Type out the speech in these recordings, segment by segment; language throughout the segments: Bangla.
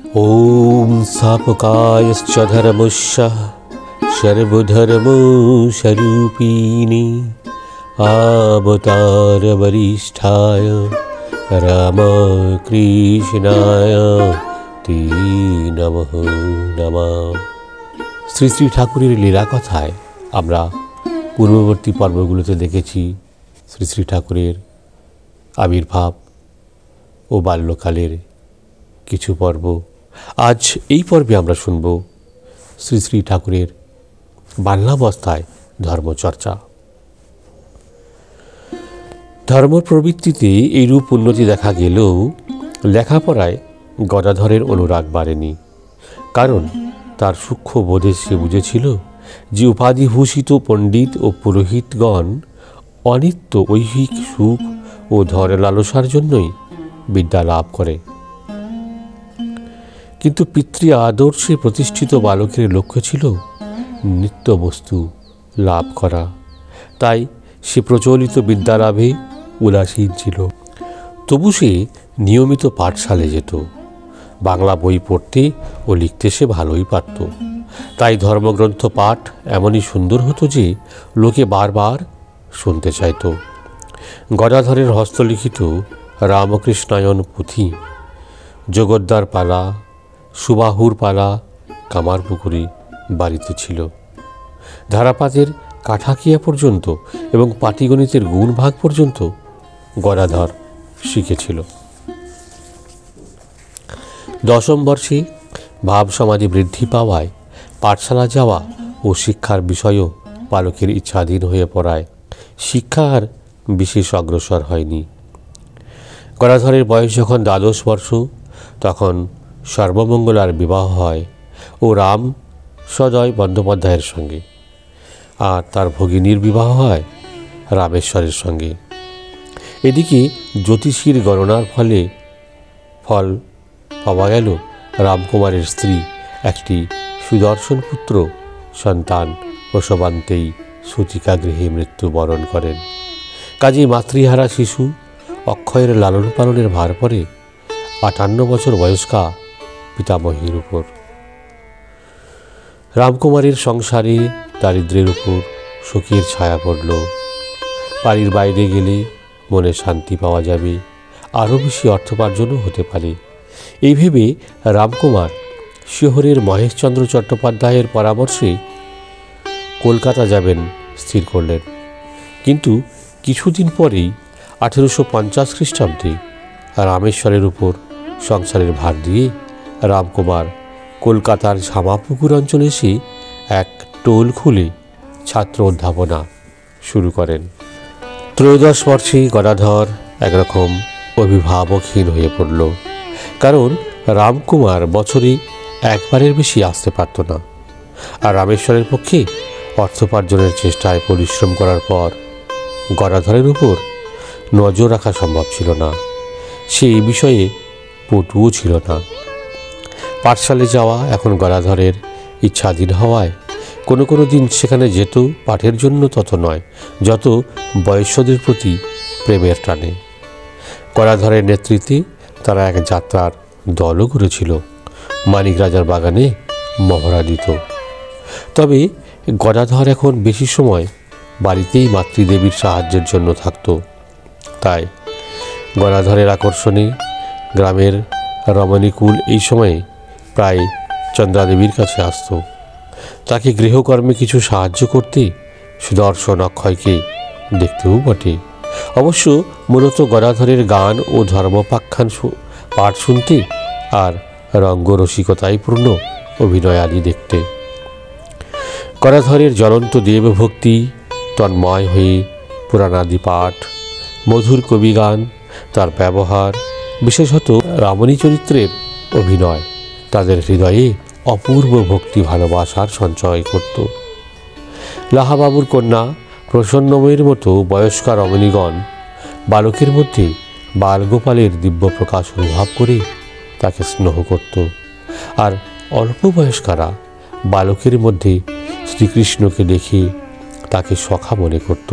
ॐ स्थापकायश्च धर्मस्य सर्वधर्मस्वरूपिणे अवतारवरिष्ठाय রামকৃষ্ণায় তে নমঃ নমঃ। শ্রী শ্রী ঠাকুরের লীলা কথায় আমরা পূর্ববর্তী পর্বগুলোতে দেখেছি শ্রী শ্রী ঠাকুরের আবির্ভাব ও বাল্যকালের কিছু পর্ব। আজ এই পর্বে আমরা শুনব শ্রী শ্রী ঠাকুরের বাল্যাবস্থায় ধর্মচর্চা। ধর্ম প্রবৃত্তিতে এইরূপ উন্নতি দেখা গেলেও লেখাপড়ায় গদাধরের অনুরাগ বাড়েনি। কারণ তার সূক্ষ্ম বোধে সে বুঝেছিল যে উপাধিভূষিত পণ্ডিত ও পুরোহিতগণ অনিত্য ঐহিক সুখ ও ধর লালসার জন্যই বিদ্যা লাভ করে, কিন্তু পিতৃ আদর্শে প্রতিষ্ঠিত বালকের লক্ষ্য ছিল নিত্য বস্তু লাভ করা। তাই সে প্রচলিত বিদ্যালাভে উদাসীন ছিল। তবু সে নিয়মিত পাঠশালায় যেত। বাংলা বই পড়তে ও লিখতে সে ভালোই পারত। তাই ধর্মগ্রন্থ পাঠ এমনই সুন্দর হতো যে লোকে বারবার শুনতে চাইত। গদাধরের হস্তলিখিত রামকৃষ্ণায়ন পুঁথি, জগদ্দার পালা, সুবাহুর পালা কামারপুকুরে বাড়িতে ছিল। ধারাপাতের কাঠাকিয়া পর্যন্ত এবং পাটিগণিতের গুণ ভাগ পর্যন্ত গদাধর শিখেছিল। দশম বর্ষে ভাব সমাধি বৃদ্ধি পাওয়ায় পাঠশালা যাওয়া ও শিক্ষার বিষয়ও বালকের ইচ্ছাধীন হয়ে পড়ায় শিক্ষা আর বিশেষ অগ্রসর হয়নি। গদাধরের বয়স যখন 12 বর্ষ তখন সর্বমঙ্গলার বিবাহ হয় ও রাম সদয় বন্দ্যোপাধ্যায়ের সঙ্গে, আর তার ভগিনীর বিবাহ হয় রামেশ্বরের সঙ্গে। এদিকে জ্যোতিষীর গণনার ফল পাওয়া গেল রামকুমারের স্ত্রী একটি সুদর্শন পুত্র সন্তান প্রসবান্তেই সূতিকা গৃহে মৃত্যুবরণ করেন। কাজেই মাতৃহারা শিশু অক্ষয়ের লালন পালনের ভার পড়ে 58 বছর বয়স্কা পিতামহীর উপর। রামকুমারের সংসারে দারিদ্র্যের উপর শোকের ছায়া পড়ল। বাড়ির বাইরে গেলে মনে শান্তি পাওয়া যাবে, আরও বেশি অর্থোপার্জনও হতে পারে। এই ভেবে রামকুমার শহরের মহেশচন্দ্র চট্টোপাধ্যায়ের পরামর্শে কলকাতা যাবেন স্থির করলেন। কিন্তু কিছুদিন পরেই 1850 খ্রিস্টাব্দে রামেশ্বরের উপর সংসারের ভার দিয়ে রামকুমার কলকাতার ঝামাপুকুর অঞ্চলে এসে এক টোল খুলে ছাত্র অধ্যাপনা শুরু করেন। 13 বর্ষে গদাধর একরকম অভিভাবকহীন হয়ে পড়ল। কারণ রামকুমার বছরে একবারের বেশি আসতে পারত না, আর রামেশ্বরের পক্ষে অর্থোপার্জনের চেষ্টায় পরিশ্রম করার পর গদাধরের উপর নজর রাখা সম্ভব ছিল না। সে এই বিষয়ে পটুও ছিল না। পাঠশালায় যাওয়া এখন গদাধরের ইচ্ছাধীন হওয়ায় কোনো কোনো দিন সেখানে যেত পাঠের জন্য, তত নয় যত বয়স্কদের প্রতি প্রেমের টানে। গদাধরের নেতৃত্বে তারা এক যাত্রার দলও করেছিল। মানিক রাজার বাগানে মহড়া দিত। তবে গদাধর এখন বেশি সময় বাড়িতেই মাতৃদেবীর সাহায্যের জন্য থাকত। তাই গদাধরের আকর্ষণে গ্রামের রমণীকুল এই সময়ে প্রায় চন্দ্রাদেবীর কাছে আসত। তাকে গৃহকর্মে কিছু সাহায্য করতে সুদর্শন অক্ষয়কে দেখতেও বটে। অবশ্য মূলত গদাধরের গান ও ধর্মোপাখ্যান পাঠ শুনতে আর রঙ্গরসিকতায় পূর্ণ অভিনয় আদি দেখতে। গদাধরের জ্বলন্ত দেবভক্তি, তন্ময় হয়ে পুরাণাদি পাঠ, মধুর কবিগান, তার ব্যবহার, বিশেষত রামণী চরিত্রের অভিনয় তাদের হৃদয়ে অপূর্ব ভক্তি ভালোবাসার সঞ্চয় করত। লাহাবাবুর কন্যা প্রসন্নময়ীর মতো বয়স্কা রমণীগণ বালকের মধ্যে বালগোপালের দিব্য প্রকাশ অনুভব করে তাকে স্নেহ করত, আর অল্প বয়স্কারা বালকের মধ্যে শ্রীকৃষ্ণকে দেখে তাকে সখা মনে করত।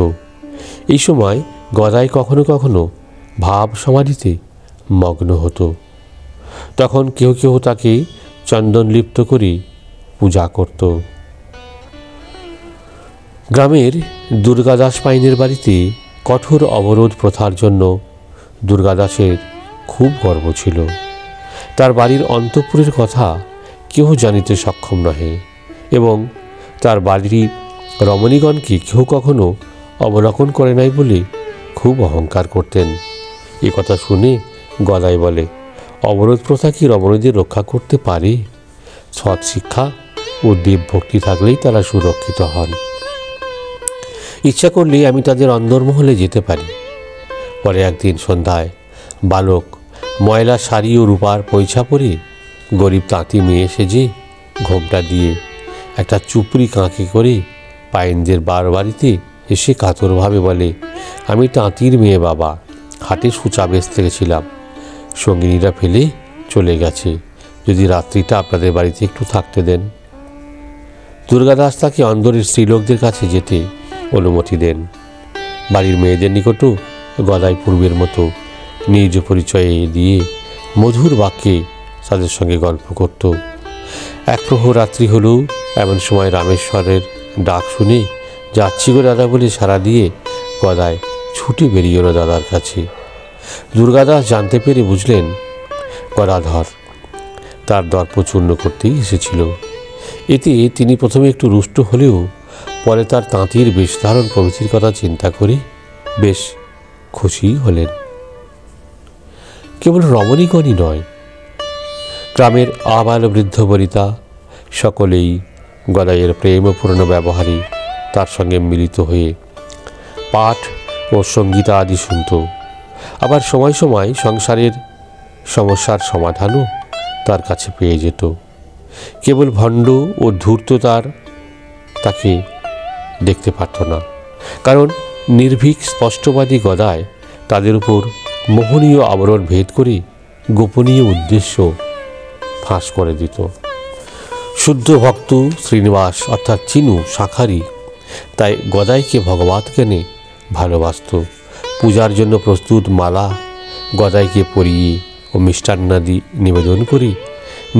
এই সময় গদাই কখনো কখনো ভাব সমাধিতে মগ্ন হতো। তখন কেউ কেউ তাকে চন্দন লিপ্ত করে পূজা করত। গ্রামের দুর্গাদাস পাইনের বাড়িতে কঠোর অবরোধ প্রথার জন্য দুর্গাদাসের খুব গর্ব ছিল। তার বাড়ির অন্তঃপুরের কথা কেউ জানিতে সক্ষম নহে এবং তার বাড়ির রমণীগণকে কেউ কখনো অবলোকন করে নাই বলে খুব অহংকার করতেন। এ কথা শুনে গদাই বলে, অবরোধ প্রথা কি রমণীদের রক্ষা করতে পারে? সৎ শিক্ষা ও দেবভক্তি থাকলেই তারা সুরক্ষিত হন। ইচ্ছা করলে আমি তাদের অন্দরমহলে যেতে পারি। পরে একদিন সন্ধ্যায় বালক ময়লা শাড়ি ও রূপার পয়সা পরে গরিব তাঁতি মেয়ে সেজে ঘোমটা দিয়ে একটা চুপড়ি কাঁকে করে পাইনদের বাড়িতে এসে কাতরভাবে বলে, আমি তাঁতির মেয়ে বাবা, হাটে সূচা বেচতে গেছিলাম, সঙ্গিনীরা ফেলে চলে গেছে, যদি রাত্রিটা আপনাদের বাড়িতে একটু থাকতে দেন। দুর্গাদাস তাকে অন্দরের স্ত্রীলোকদের কাছে যেতে অনুমতি দেন। বাড়ির মেয়েদের নিকটও গদাই পূর্বের মতো নিজ পরিচয়ে দিয়ে মধুর বাক্যে তাদের সঙ্গে গল্প করত। এক প্রহর রাত্রি হলেও এমন সময় রামেশ্বরের ডাক শুনে যাচ্ছি গো দাদা বলে সাড়া দিয়ে গদাই ছুটে বেরিয়ে এলো দাদার কাছে। দুর্গাদাস জানতে পেরে বুঝলেন গদাধর তার দর্প চূর্ণ করতেই এসেছিল। এতে তিনি প্রথমে একটু রুষ্ট হলেও পরে তার তাঁতির বেশ ধারণ প্রভৃতির কথা চিন্তা করে বেশ খুশি হলেন। কেবল রমণীগণই নয়, গ্রামের আবাল বৃদ্ধ বনিতা সকলেই গদাইয়ের প্রেমপূর্ণ ব্যবহারে তার সঙ্গে মিলিত হয়ে পাঠ ও সঙ্গীতা আদি শুনত। আবার সময় সময় সংসারের সমস্যার সমাধানও তার কাছে পেয়ে যেত। কেবল ভণ্ড ও ধূর্ত তাকে দেখতে পারত না, কারণ নির্ভীক স্পষ্টবাদী গদায় তাদের উপর মোহনীয় আবরণ ভেদ করে গোপনীয় উদ্দেশ্য ফাঁস করে দিত। শুদ্ধ ভক্ত শ্রীনিবাস অর্থাৎ চিনু শাঁখারি তাই গদাইকে ভগবত জ্ঞানে ভালোবাসত। পূজার জন্য প্রস্তুত মালা গদাইকে পরিয়ে ও মিষ্টান্নাদি নিবেদন করে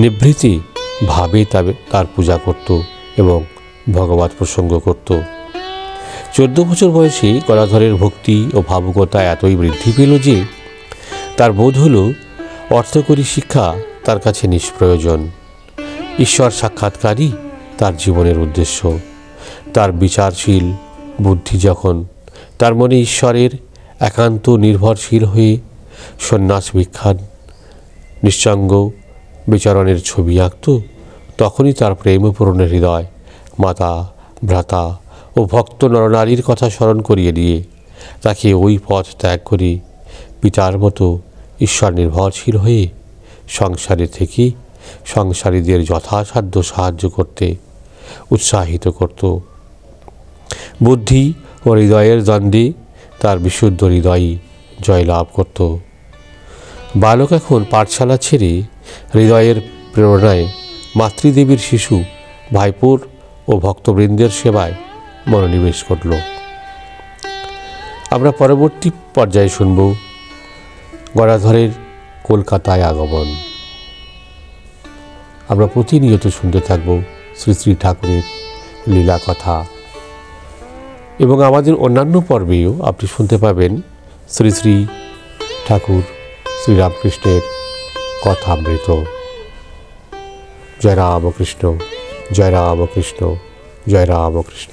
নিভৃতে ভাবে তার পূজা করত এবং ভগবত প্রসঙ্গ করত। 14 বছর বয়সে গদাধরের ভক্তি ও ভাবুকতা এতই বৃদ্ধি পেল যে তার বোধ হল অর্থকরী শিক্ষা তার কাছে নিষ্প্রয়োজন। ঈশ্বর সাক্ষাৎকারই তার জীবনের উদ্দেশ্য। তার বিচারশীল বুদ্ধি যখন তার মনে ঈশ্বরের একান্ত নির্ভরশীল হয়ে সন্ন্যাস ভিক্ষার নিঃসঙ্গ বিচরণের ছবি আঁকত, তখনই তার প্রেমপূর্ণ হৃদয় মাতা ভ্রাতা ও ভক্ত নরনারীর কথা স্মরণ করিয়ে দিয়ে তাকে ওই পথ ত্যাগ করে পিতার মতো ঈশ্বর নির্ভরশীল হয়ে সংসারে থেকে সংসারীদের যথাসাধ্য সাহায্য করতে উৎসাহিত করত। বুদ্ধি ও হৃদয়ের দ্বন্দ্বে তার বিশুদ্ধ হৃদয়ই জয়লাভ করত। বালক এখন পাঠশালা ছেড়ে হৃদয়ের প্রেরণায় মাতৃদেবীর শিশু ভাইপোর ও ভক্তবৃন্দের সেবায় মনোনিবেশ করল। আমরা পরবর্তী পর্যায়ে শুনব গদাধরের কলকাতায় আগমন। আমরা প্রতিনিয়ত শুনতে থাকব শ্রী শ্রী ঠাকুরের লীলা কথা এবং আমাদের অন্যান্য পর্বেও আপনি শুনতে পাবেন শ্রী শ্রী ঠাকুর শ্রীরামকৃষ্ণের কথামৃত। জয় রামকৃষ্ণ, জয় রামকৃষ্ণ, জয় রামকৃষ্ণ।